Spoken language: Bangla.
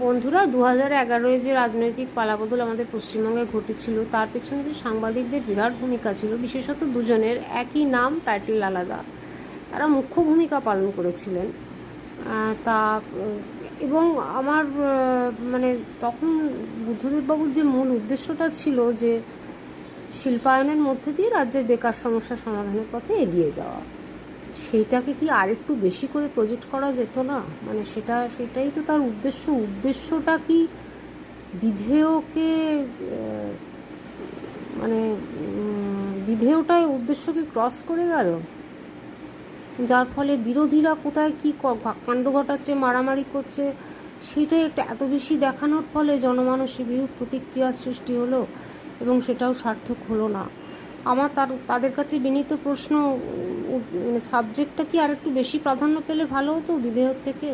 বন্ধুরা, 2011-এ যে রাজনৈতিক পালাবদল আমাদের পশ্চিমবঙ্গে ঘটেছিল, তার পেছনে যে সাংবাদিকদের বিরাট ভূমিকা ছিল, বিশেষত দুজনের, একই নাম, টাইটেল আলাদা, তারা মুখ্য ভূমিকা পালন করেছিলেন। তা এবং আমার মানে তখন বুদ্ধদেববাবুর যে মূল উদ্দেশ্যটা ছিল যে শিল্পায়নের মধ্যে দিয়ে রাজ্যের বেকার সমস্যা সমাধানের পথে এগিয়ে যাওয়া, সেইটাকে কি আরেকটু বেশি করে প্রজেক্ট করা যেত না? মানে সেটাই তো তার উদ্দেশ্যটা কি বিধেয়কে মানে বিধেয়টায় উদ্দেশ্যকে ক্রস করে গেল, যার ফলে বিরোধীরা কোথায় কী কাণ্ড ঘটাচ্ছে, মারামারি করছে, সেটাই একটা এত বেশি দেখানোর ফলে জনমানসে বিরূপ প্রতিক্রিয়ার সৃষ্টি হলো এবং সেটাও সার্থক হলো না। আমার তাদের কাছে বিনীত প্রশ্ন, মানে সাবজেক্টটা কি আরেকটু বেশি প্রাধান্য পেলে ভালো হতো বিধেয়ক থেকে?